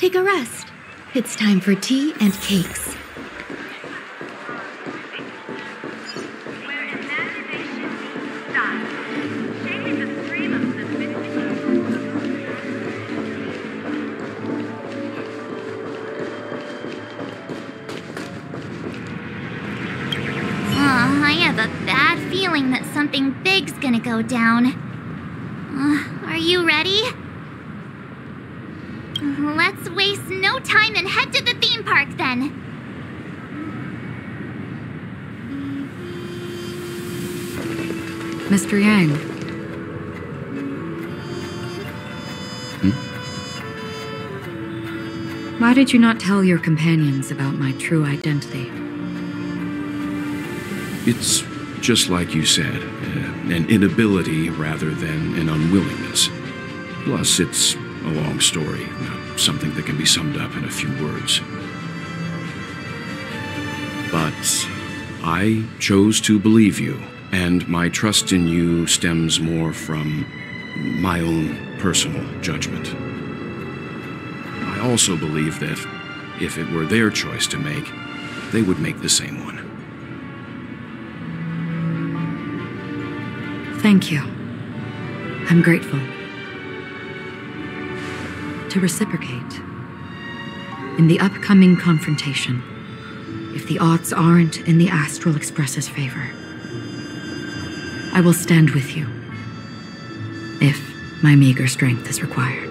take a rest. It's time for tea and cakes. I have a bad feeling that something big's gonna go down. Are you ready? Let's waste no time and head to the theme park then. Mr. Yang. Why did you not tell your companions about my true identity? It's just like you said, an inability rather than an unwillingness. Plus, it's a long story, not something that can be summed up in a few words. But I chose to believe you, and my trust in you stems more from my own personal judgment. I also believe that if it were their choice to make, they would make the same one. Thank you. I'm grateful. To reciprocate, in the upcoming confrontation, if the odds aren't in the Astral Express's favor, I will stand with you, if my meager strength is required.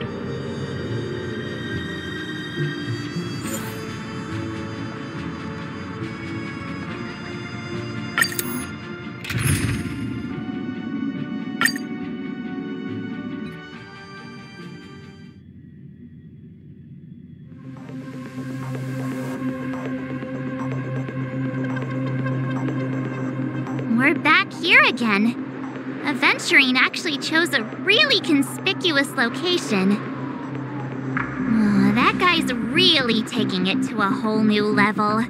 We're back here again. Aventurine actually chose a really conspicuous location. That guy's really taking it to a whole new level.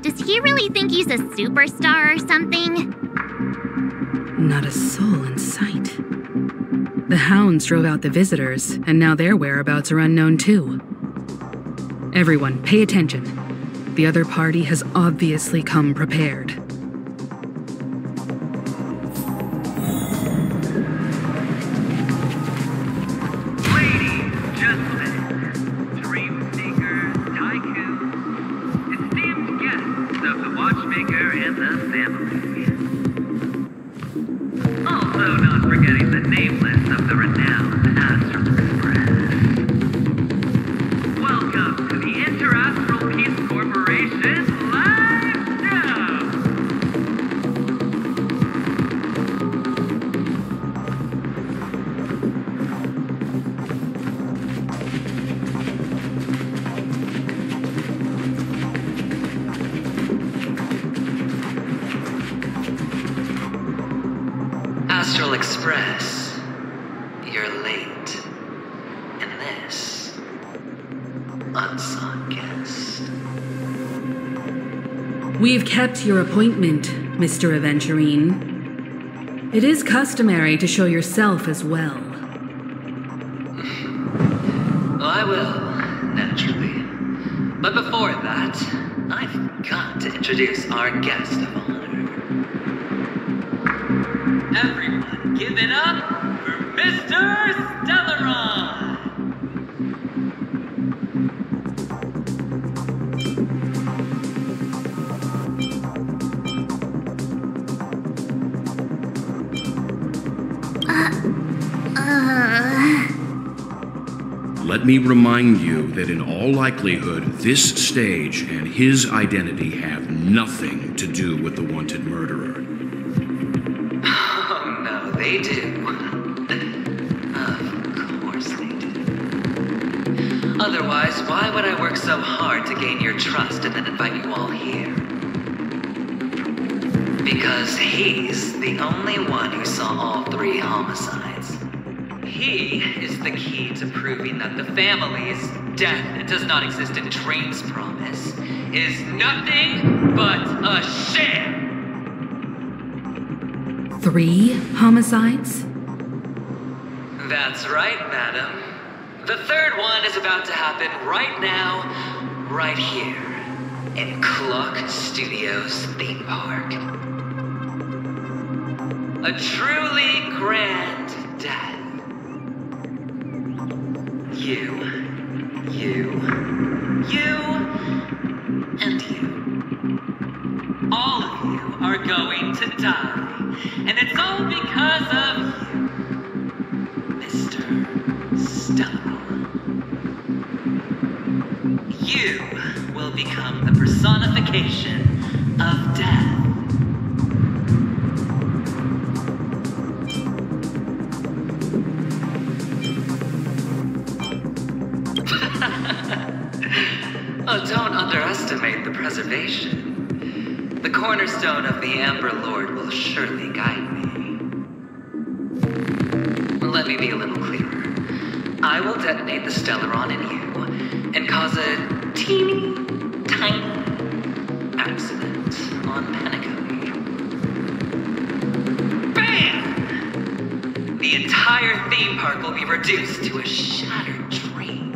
Does he really think he's a superstar or something? Not a soul in sight. The hounds drove out the visitors, and now their whereabouts are unknown too. Everyone, pay attention. The other party has obviously come prepared. Astral Express, you're late. And this, unsought guest. We've kept your appointment, Mr. Aventurine. It is customary to show yourself as well. Well, I will, naturally. But before that, I've got to introduce our guest of honor. Everyone, give it up for Mr. Stellaron! Let me remind you that in all likelihood, this stage and his identity have nothing to do with the wanted murderer. Oh, no, they do. Of course they do. Otherwise, why would I work so hard to gain your trust and then invite you all here? Because he's the only one who saw all 3 homicides. He is the key to proving that the family's death does not exist in Train's promise is nothing but a sham! 3 homicides? That's right, madam. The third one is about to happen right now, right here, in Clock Studios theme park. A truly grand death. You, and you. All of you are going to die. And it's all because of you, Mr. Stella. You will become the personification of death. Oh, don't underestimate the preservation. The cornerstone of the Amber Lord will surely guide me. Let me be a little clearer. I will detonate the Stellaron in you and cause a teeny, tiny accident on Penacony. Bam! The entire theme park will be reduced to a shattered dream.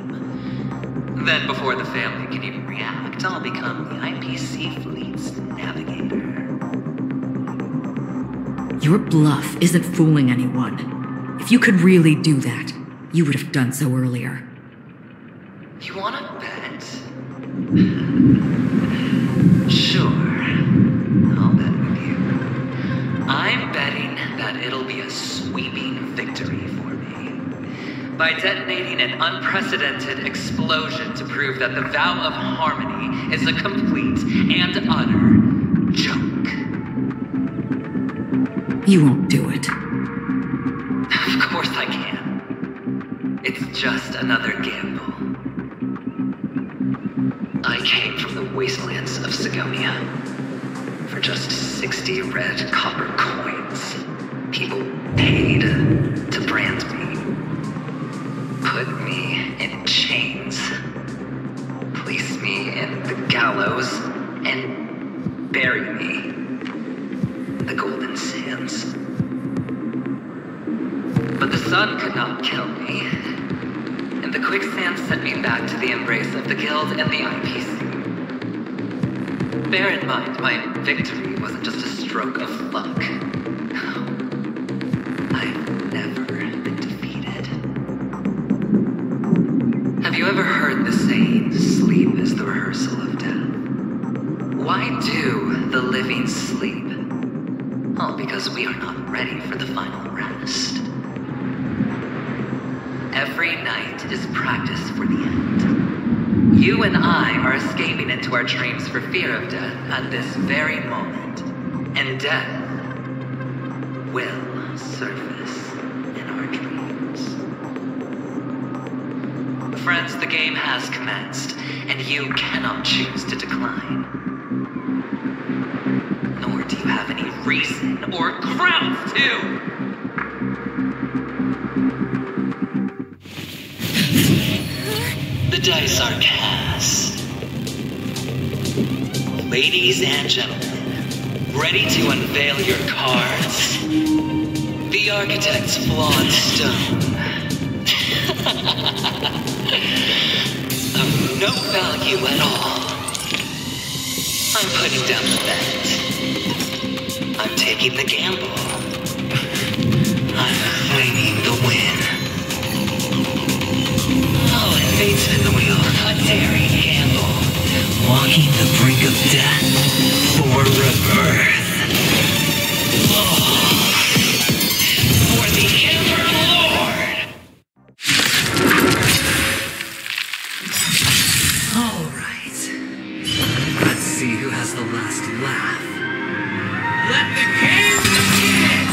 Then, before the family can even react, I'll become the IPC fleet's navigator. Your bluff isn't fooling anyone. If you could really do that, you would have done so earlier. You wanna bet? Sure. I'll bet with you. I'm betting that it'll be a sweeping victory for me. By detonating an unprecedented explosion to prove that the vow of harmony is a complete and utter joke. You won't do it. Of course I can. It's just another gamble. I came from the wastelands of Sigonia. For just 60 red copper coins, people paid to brand me. Put me in chains. Place me in the gallows and bury me in the golden sands. But the sun could not kill me, and the quicksand sent me back to the embrace of the Guild and the IPC. Bear in mind, my victory wasn't just a stroke of luck. I've never been defeated. Have you ever heard the saying, sleep is the rehearsal of death? Why do the living sleep? Oh, because we are not ready for the final rest. Every night is practice for the end. You and I are escaping into our dreams for fear of death at this very moment. And death will surface in our dreams. Friends, the game has commenced, and you cannot choose to decline. Nor do you have any reason or grounds to! The dice are cast. Ladies and gentlemen, ready to unveil your cards? The architect's flawed stone. Of no value at all. I'm putting down the bet. I'm taking the gamble. I'm claiming the win. Oh, and fate spin the wheel. A daring gamble. Walking the brink of death for rebirth. Oh, for the Ember Lord! All right. Let's see who has the last laugh. Let the game begin!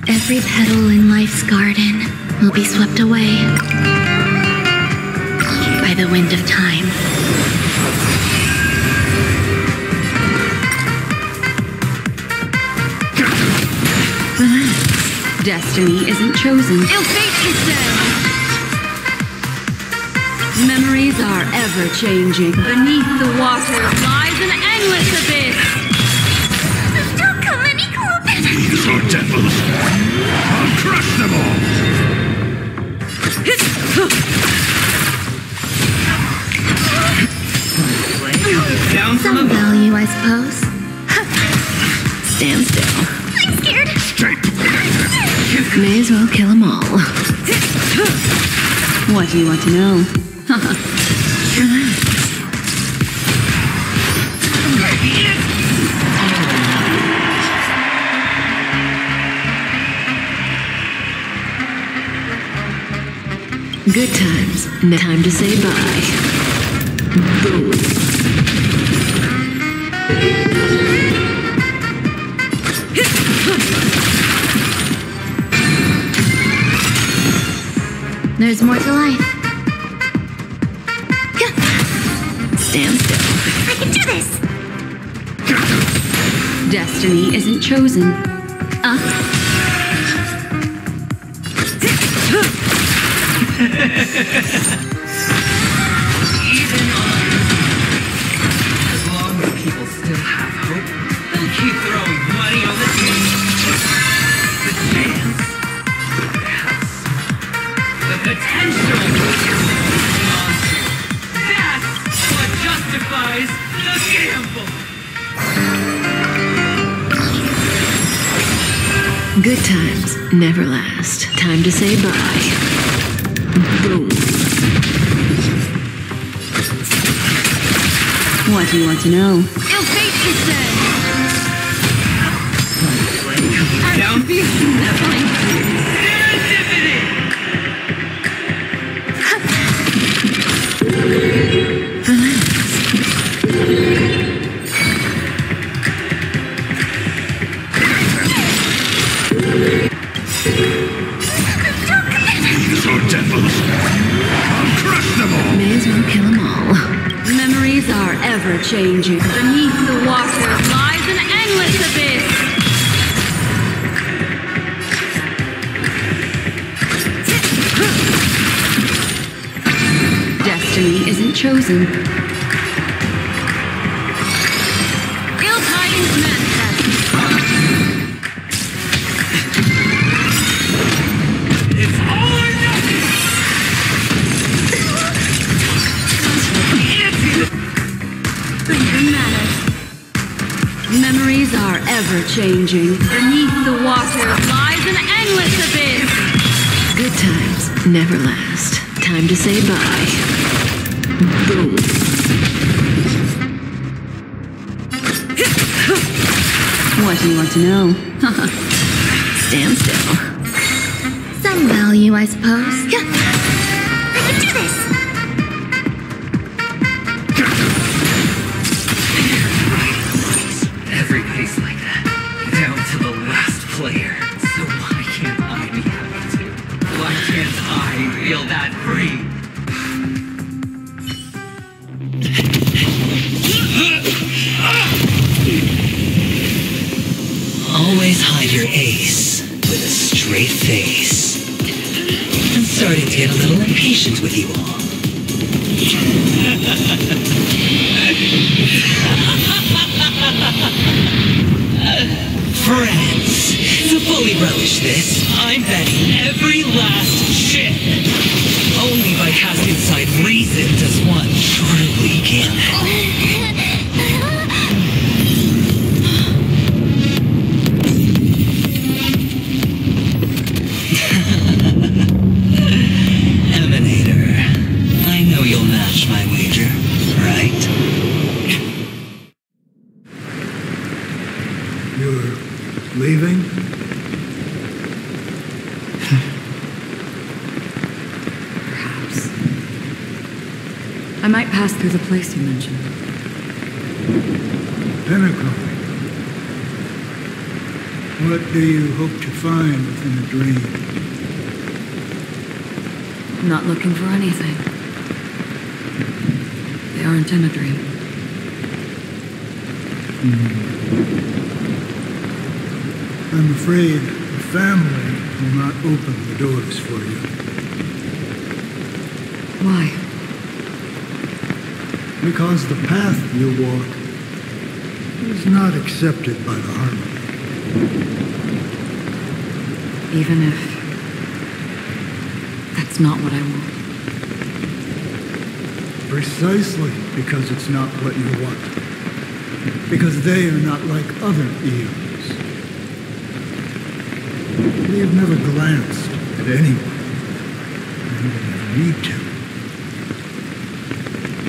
Every petal in life's garden will be swept away by the wind of time. Destiny isn't chosen. Ill fate is dead! Memories are ever-changing. Beneath the water lies an endless abyss. Don't come any closer! These are devils. I'll crush suppose? Stand still. I'm scared. May as well kill them all. What do you want to know? Good times. Time to say bye. Boom. There's more to life. Stand still. I can do this. Destiny isn't chosen. As long as people still have hope, they'll keep throwing money on the table. The chance, perhaps, the potential. That's what justifies the gamble. Good times never last. Time to say bye. Boom. What do you want to know? Ill fate is dead. Down May as well kill them all. Memories are ever changing. Beneath the water lies an endless abyss. Destiny isn't chosen. Ill tidings manifest. It's all or nothing! Thinking matters. Memories are ever changing. Beneath the water lies an endless abyss. Good times never last. Time to say bye. Boom. What do you want to know? Stand still. Some value, I suppose. I can do this. Everybody's like that, down to the last player. So why can't I be happy too? Why can't I feel that free? Always hide your ace with a straight face. I'm starting to get a little impatient with you all. Friends, to fully relish this, I'm betting every last chip. Only by casting aside reason does one truly gamble. Emanator, I know you'll match my wager, right? You're leaving? Perhaps. I might pass through the place you mentioned. Pinnacle. What do you hope to find within a dream? I'm not looking for anything. They aren't in a dream. I'm afraid the family will not open the doors for you. Why? Because the path you walk is not accepted by the Harmony. Even if that's not what I want. Precisely because it's not what you want. because they are not like other eons. They have never glanced at anyone, and they never need to.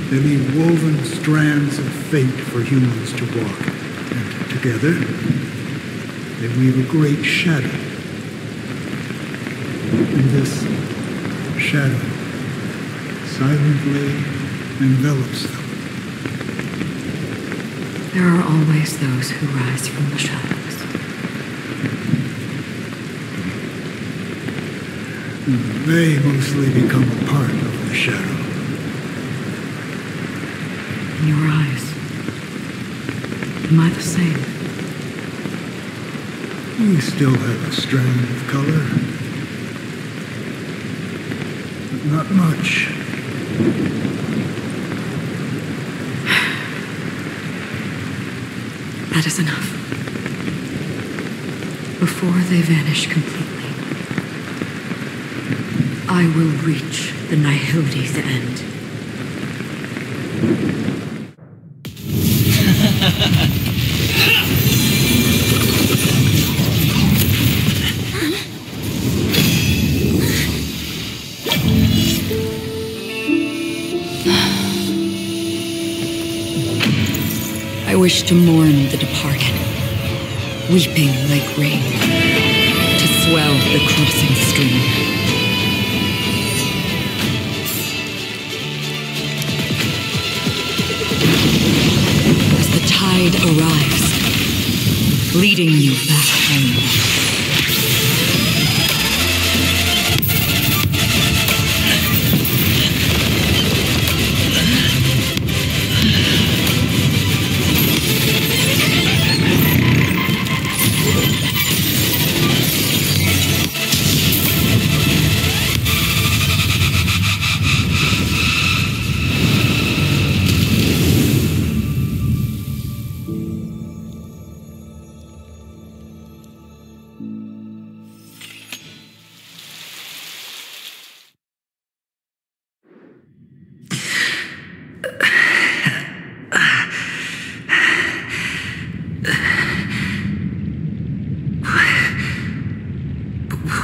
They leave woven strands of fate for humans to walk, and together, they weave a great shadow. And this shadow silently envelops them. There are always those who rise from the shadows. They mostly become a part of the shadow. In your eyes, am I the same? We still have a strand of color, but not much. That is enough. Before they vanish completely, I will reach the Nihility's end. I wish to mourn the departed, weeping like rain, to swell the crossing stream. As the tide arrives, leading you back home.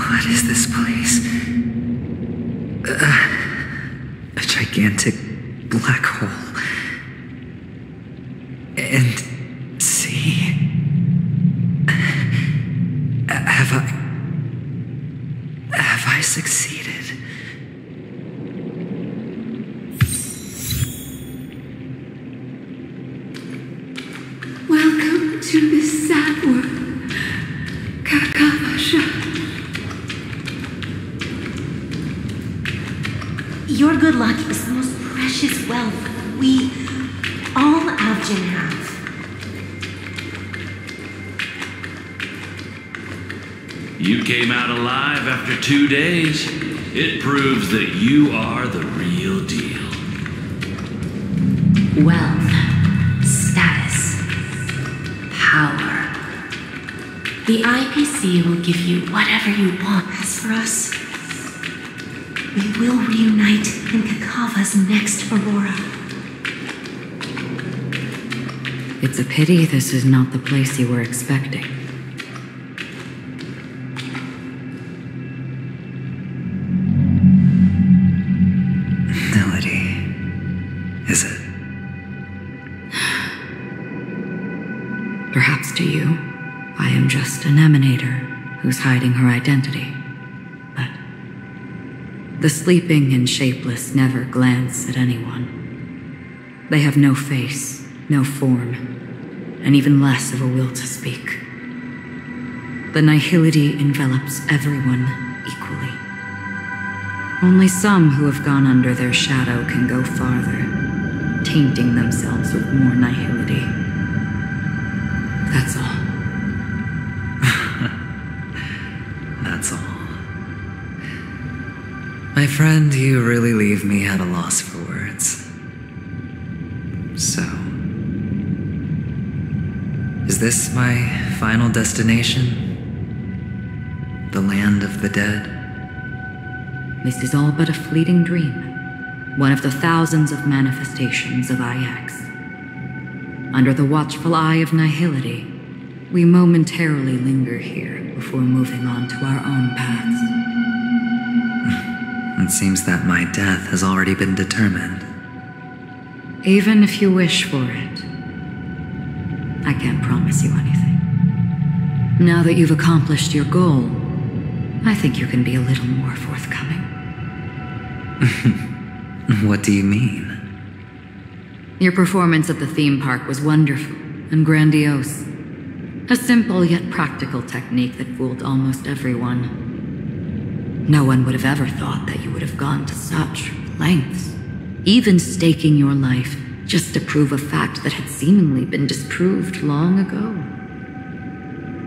What is this place? A gigantic black hole. And see? Have I succeeded? Welcome to this sad world, Kakavasha. Your good luck is the most precious wealth we, all Avgin, have. You came out alive after 2 days. It proves that you are the real deal. Wealth, status, power. The IPC will give you whatever you want. As for us, we will reunite in Kakava's next Aurora. It's a pity this is not the place you were expecting. Melody, is it? Perhaps to you, I am just an emanator who's hiding her identity. But the sleeping and shapeless never glance at anyone. They have no face, no form, and even less of a will to speak. The nihility envelops everyone equally. Only some who have gone under their shadow can go farther, tainting themselves with more nihility. That's all. That's all. My friend, you really leave me at a loss for words. So, is this my final destination? The land of the dead? This is all but a fleeting dream, one of the thousands of manifestations of IX. under the watchful eye of nihility, we momentarily linger here before moving on to our own paths. It seems that my death has already been determined. Even if you wish for it, I can't promise you anything. Now that you've accomplished your goal, I think you can be a little more forthcoming. What do you mean? Your performance at the theme park was wonderful and grandiose. A simple yet practical technique that fooled almost everyone. No one would have ever thought that you would have gone to such lengths, even staking your life just to prove a fact that had seemingly been disproved long ago.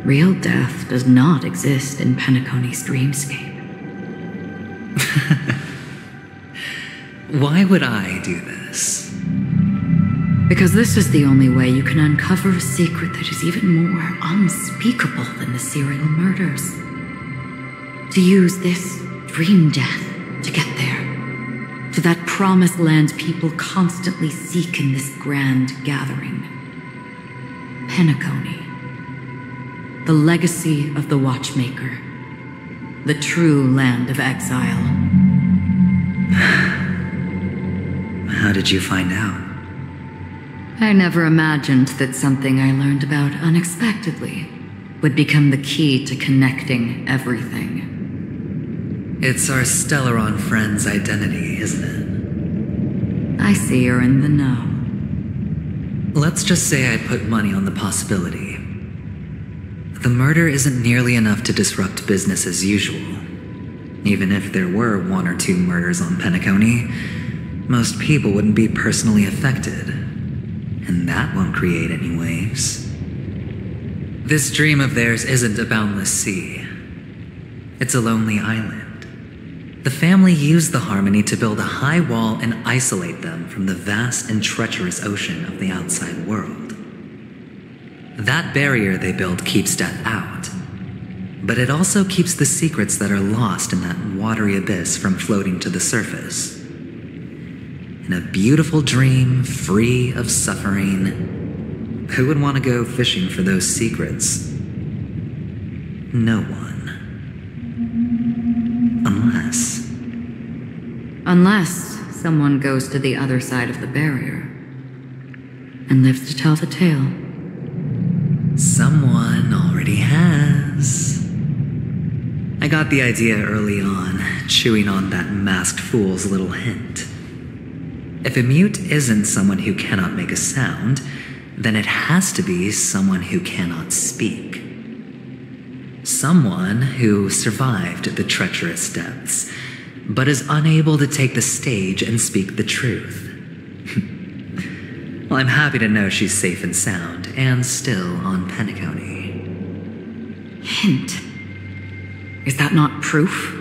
Real death does not exist in Penacony's dreamscape. Why would I do this? Because this is the only way you can uncover a secret that is even more unspeakable than the serial murders. To use this dream death to get there, to that promised land people constantly seek in this grand gathering. Penacony. The legacy of the Watchmaker. The true land of exile. How did you find out? I never imagined that something I learned about unexpectedly would become the key to connecting everything. It's our Stellaron friend's identity, isn't it? I see you're in the know. Let's just say I put money on the possibility. The murder isn't nearly enough to disrupt business as usual. Even if there were 1 or 2 murders on Penacony, most people wouldn't be personally affected. And that won't create any waves. This dream of theirs isn't a boundless sea. It's a lonely island. The family used the Harmony to build a high wall and isolate them from the vast and treacherous ocean of the outside world. That barrier they built keeps death out, but it also keeps the secrets that are lost in that watery abyss from floating to the surface. In a beautiful dream, free of suffering, who would want to go fishing for those secrets? No one. Unless someone goes to the other side of the barrier and lives to tell the tale. Someone already has. I got the idea early on, chewing on that masked fool's little hint. If a mute isn't someone who cannot make a sound, then it has to be someone who cannot speak. Someone who survived the treacherous depths, but is unable to take the stage and speak the truth. Well, I'm happy to know she's safe and sound, and still on Penacony. Hint? Is that not proof?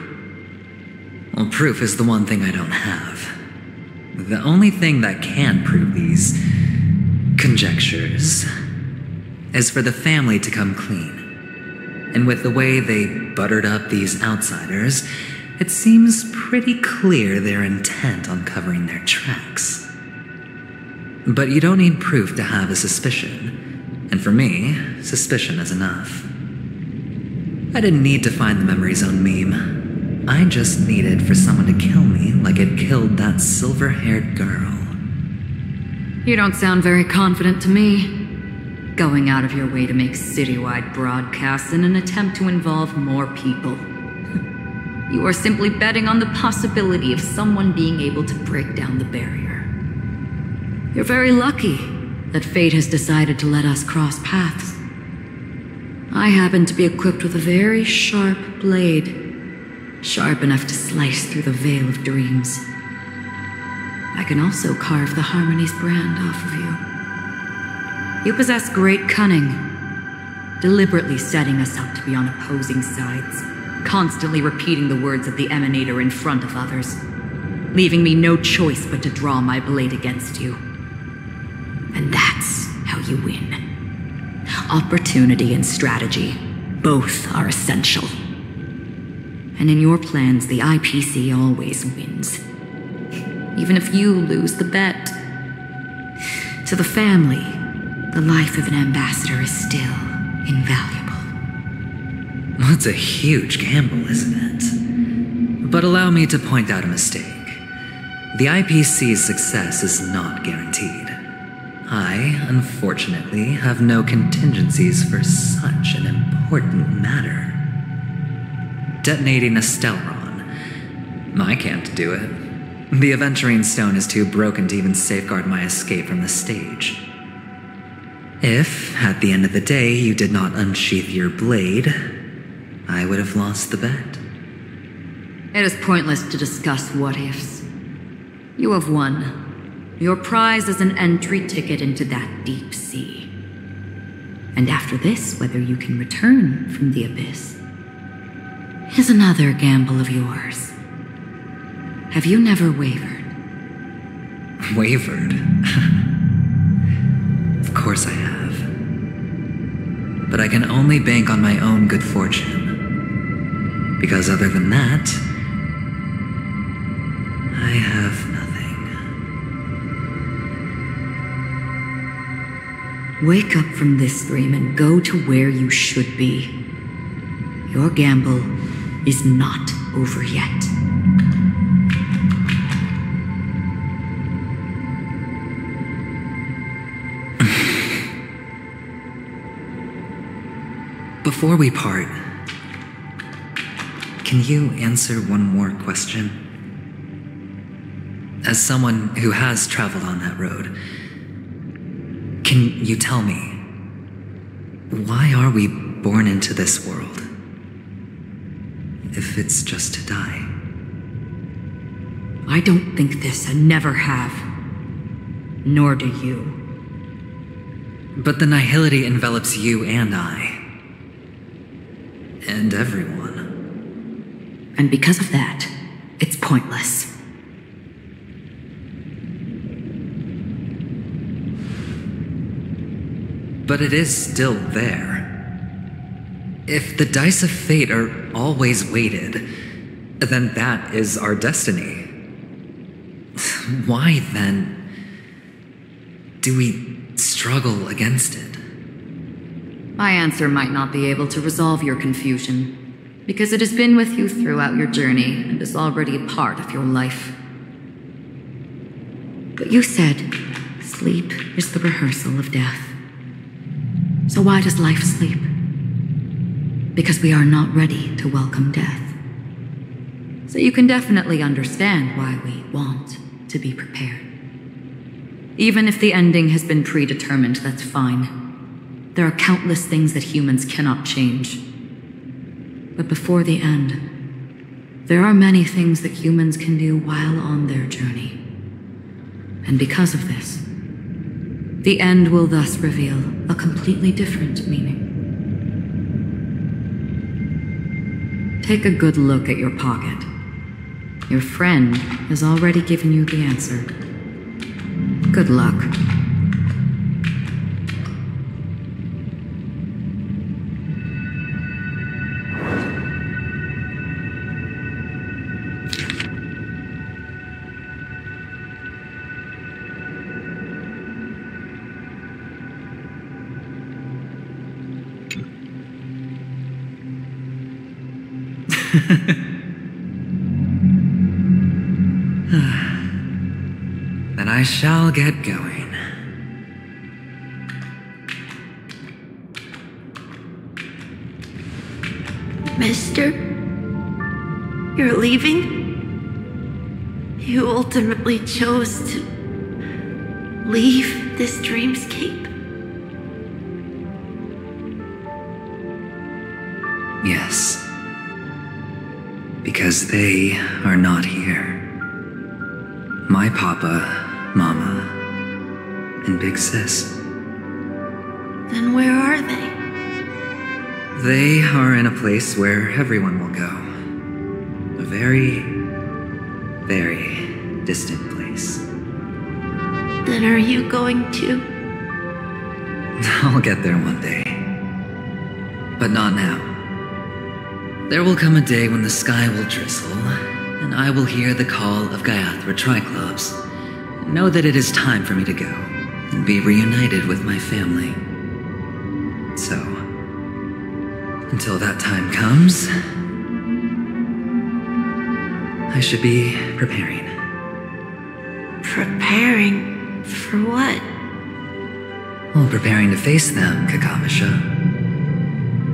Well, proof is the one thing I don't have. The only thing that can prove these conjectures is for the family to come clean. And with the way they buttered up these outsiders, it seems pretty clear they're intent on covering their tracks. But you don't need proof to have a suspicion. And for me, suspicion is enough. I didn't need to find the memory zone meme. I just needed for someone to kill me like it killed that silver-haired girl. You don't sound very confident to me. Going out of your way to make citywide broadcasts in an attempt to involve more people. You are simply betting on the possibility of someone being able to break down the barrier. You're very lucky that fate has decided to let us cross paths. I happen to be equipped with a very sharp blade, sharp enough to slice through the veil of dreams. I can also carve the Harmony's brand off of you. You possess great cunning, deliberately setting us up to be on opposing sides, constantly repeating the words of the Emanator in front of others, leaving me no choice but to draw my blade against you. And that's how you win. Opportunity and strategy, both are essential. And in your plans, the IPC always wins. Even if you lose the bet. To the family, the life of an ambassador is still invaluable. That's a huge gamble, isn't it? But allow me to point out a mistake. The IPC's success is not guaranteed. I, unfortunately, have no contingencies for such an important matter. Detonating a Stellron. I can't do it. The Aventurine Stone is too broken to even safeguard my escape from the stage. If, at the end of the day, you did not unsheath your blade, I would have lost the bet. It is pointless to discuss what-ifs. You have won. Your prize is an entry ticket into that deep sea. And after this, whether you can return from the abyss is another gamble of yours. Have you never wavered? Wavered? Of course I have. But I can only bank on my own good fortune. Because other than that, I have nothing. Wake up from this dream and go to where you should be. Your gamble is not over yet. Before we part, can you answer one more question? As someone who has traveled on that road, can you tell me, why are we born into this world? If it's just to die. I don't think this and never have. Nor do you. But the nihility envelops you and I. And everyone. And because of that, it's pointless. But it is still there. If the dice of fate are always weighted, then that is our destiny. Why, then, do we struggle against it? My answer might not be able to resolve your confusion, because it has been with you throughout your journey and is already a part of your life. But you said sleep is the rehearsal of death. So why does life sleep? Because we are not ready to welcome death. So you can definitely understand why we want to be prepared. Even if the ending has been predetermined, that's fine. There are countless things that humans cannot change. But before the end, there are many things that humans can do while on their journey. And because of this, the end will thus reveal a completely different meaning. Take a good look at your pocket. Your friend has already given you the answer. Good luck. Then I shall get going. Mister? You're leaving? You ultimately chose to leave this dreamscape? Yes. Because they are not here. My papa, mama, and big sis. Then where are they? They are in a place where everyone will go. A very, very distant place. Then are you going to? I'll get there one day. But not now. There will come a day when the sky will drizzle, and I will hear the call of Gaiathra Triclops, and know that it is time for me to go. and be reunited with my family. So, until that time comes, I should be preparing. Preparing? For what? Well, preparing to face them, Kakavasha,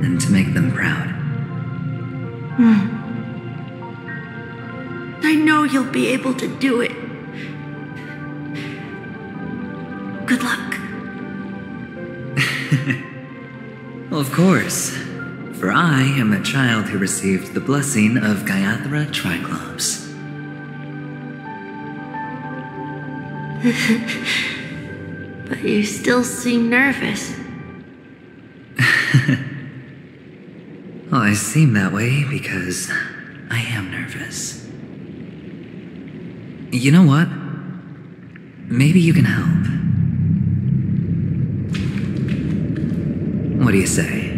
and to make them proud. I know you'll be able to do it. Good luck. Well, of course, for I am a child who received the blessing of Gayathra Triclops. But you still seem nervous. Well, I seem that way because I am nervous. You know what? Maybe you can help. What do you say?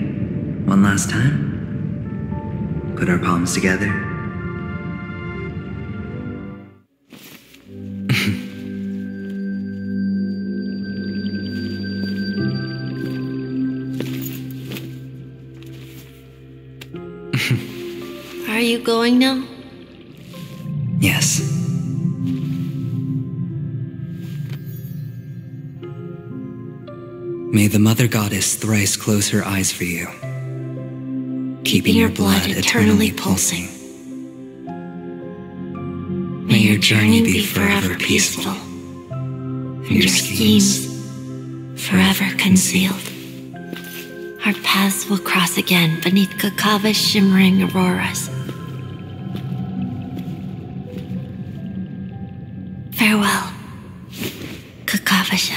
One last time? Put our palms together? Are you going now? Yes. May the Mother Goddess thrice close her eyes for you, keeping your blood eternally pulsing. May your journey be forever peaceful, and your schemes forever concealed. Our paths will cross again beneath Kakava's shimmering auroras. Farewell, Kakavasha.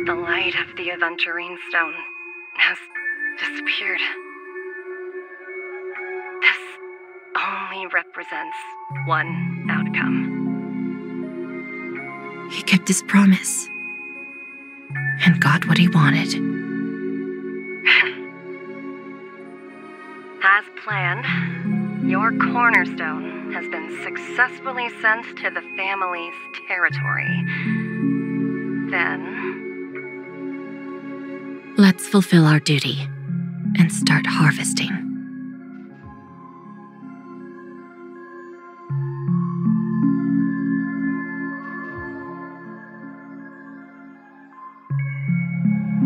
The light of the Aventurine Stone has disappeared. This only represents one outcome. He kept his promise and got what he wanted. As planned, your cornerstone has been successfully sent to the family's territory. Then, Let's fulfill our duty and start harvesting.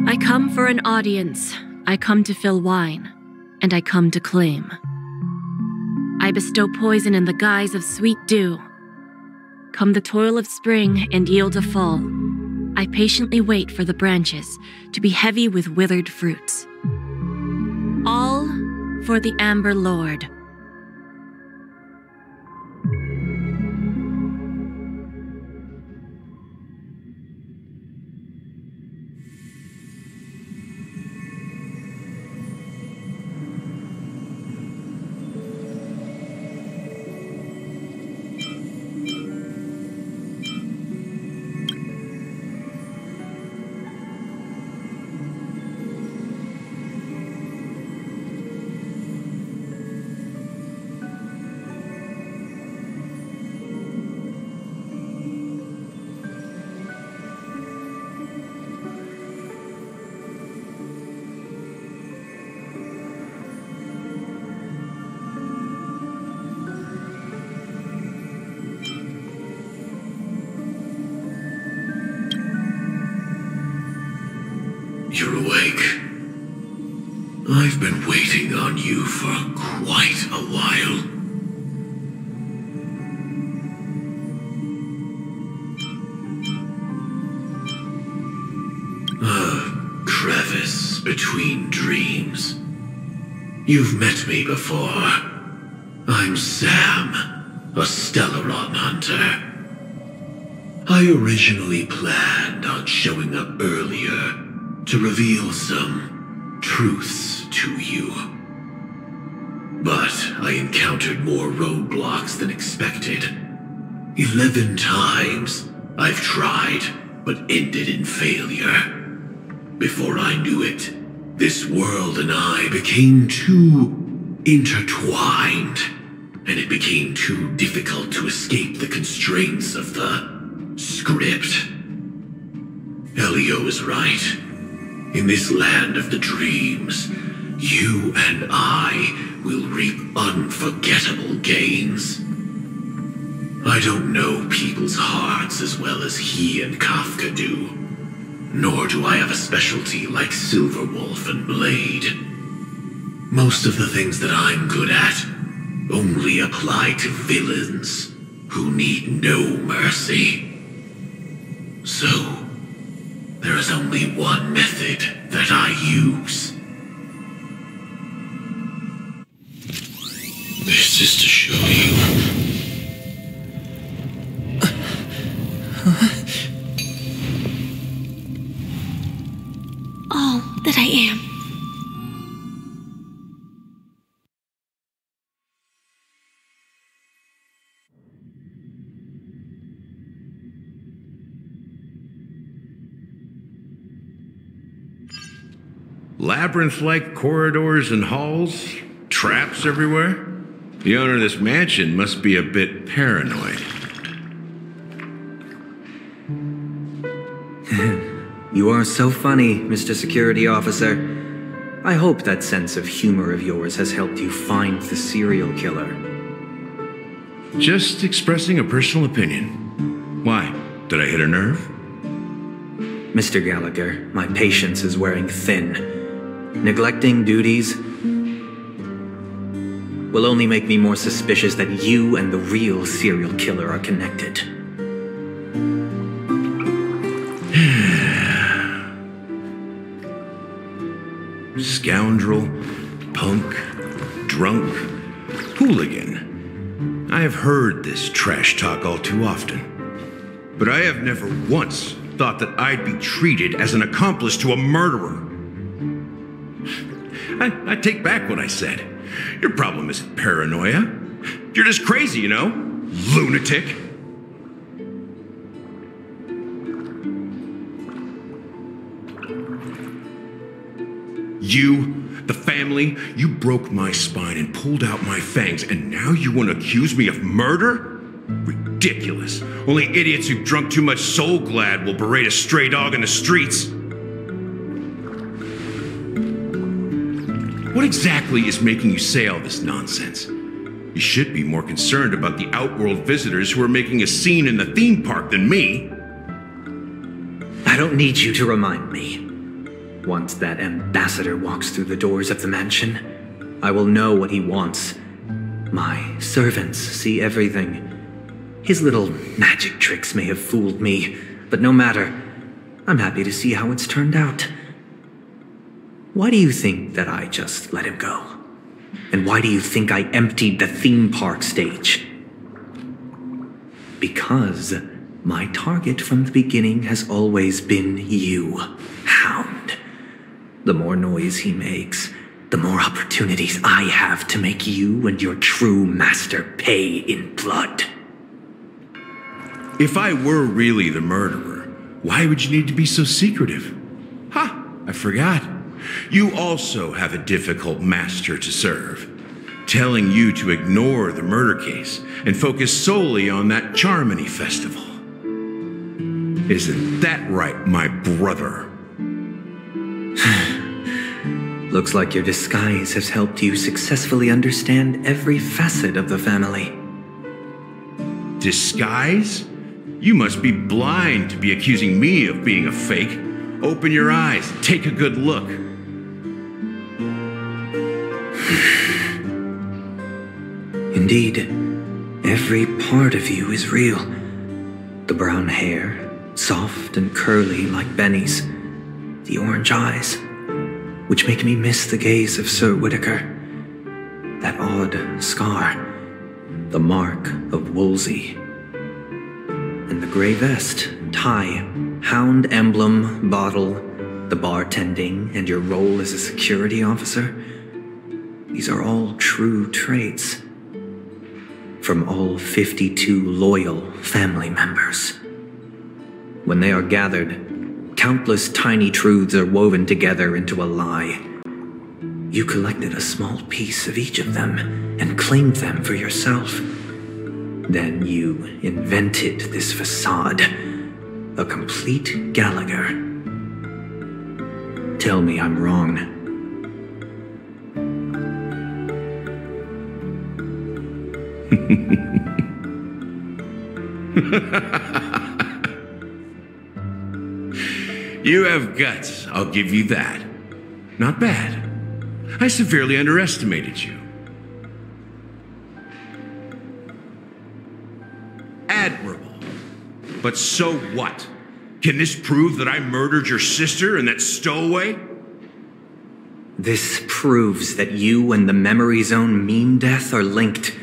I come for an audience. I come to fill wine, and I come to claim. I bestow poison in the guise of sweet dew. Come the toil of spring and yield a fall. I patiently wait for the branches to be heavy with withered fruits. All for the Amber Lord. You're awake. I've been waiting on you for quite a while. between dreams. You've met me before. I'm Sam, a Stellaron hunter. I originally planned on showing up earlier to reveal some truths to you. But I encountered more roadblocks than expected. 11 times I've tried, but ended in failure. Before I knew it, this world and I became too intertwined, and it became too difficult to escape the constraints of the script. Elio is right. In this land of the dreams, you and I will reap unforgettable gains. I don't know people's hearts as well as he and Kafka do, nor do I have a specialty like Silverwolf and Blade. Most of the things that I'm good at only apply to villains who need no mercy. So, there is only one method that I use. This is to show you. All that I am. Labyrinth-like corridors and halls, traps everywhere. The owner of this mansion must be a bit paranoid. You are so funny, Mr. Security Officer. I hope that sense of humor of yours has helped you find the serial killer. Just expressing a personal opinion. Why? Did I hit a nerve? Mr. Gallagher, my patience is wearing thin. Neglecting duties will only make me more suspicious that you and the real serial killer are connected. Scoundrel, punk, drunk, hooligan. I have heard this trash talk all too often. But I have never once thought that I'd be treated as an accomplice to a murderer. I take back what I said. Your problem isn't paranoia. You're just crazy, you know? Lunatic. You, the family, you broke my spine and pulled out my fangs, and now you want to accuse me of murder? Ridiculous. Only idiots who've drunk too much Soul Glad will berate a stray dog in the streets. What exactly is making you say all this nonsense? You should be more concerned about the Outworld visitors who are making a scene in the theme park than me. I don't need you to remind me. Once that ambassador walks through the doors of the mansion, I will know what he wants. My servants see everything. His little magic tricks may have fooled me, but no matter. I'm happy to see how it's turned out. Why do you think that I just let him go? And why do you think I emptied the theme park stage? Because my target from the beginning has always been you, Hound. The more noise he makes, the more opportunities I have to make you and your true master pay in blood. If I were really the murderer, why would you need to be so secretive? Ha! I forgot. You also have a difficult master to serve, telling you to ignore the murder case and focus solely on that Charmony festival. Isn't that right, my brother? Looks like your disguise has helped you successfully understand every facet of the family. Disguise? You must be blind to be accusing me of being a fake. Open your eyes, take a good look. Indeed, every part of you is real. The brown hair, soft and curly like Benny's. The orange eyes. which make me miss the gaze of Sir Whitaker. That odd scar, the mark of Wolsey. And the gray vest, tie, hound emblem, bottle, the bartending, and your role as a security officer. These are all true traits. From all 52 loyal family members. When they are gathered, countless tiny truths are woven together into a lie. You collected a small piece of each of them and claimed them for yourself. Then you invented this facade, a complete Gallagher. Tell me I'm wrong. You have guts, I'll give you that. Not bad. I severely underestimated you. Admirable. But so what? Can this prove that I murdered your sister and that stowaway? This proves that you and the Memory Zone meme death are linked.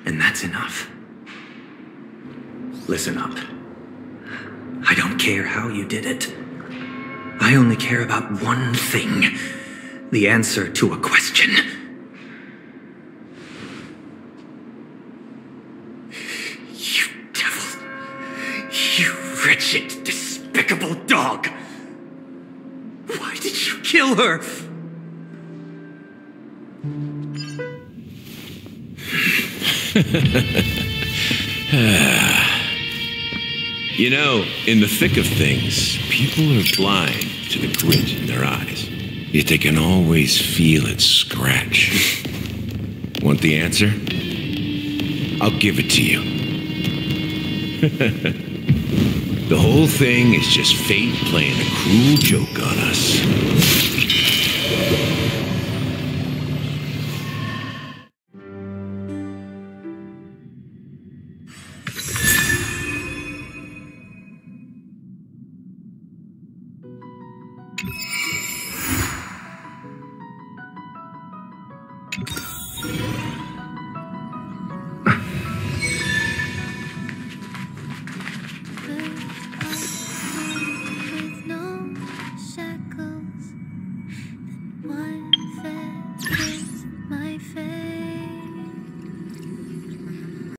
And that's enough. Listen up. I don't care how you did it. I only care about one thing. The answer to a question. You devil. You wretched, despicable dog. Why did you kill her? You know, in the thick of things, people are blind to the grit in their eyes. Yet they can always feel it scratch. Want the answer? I'll give it to you. The whole thing is just fate playing a cruel joke on us.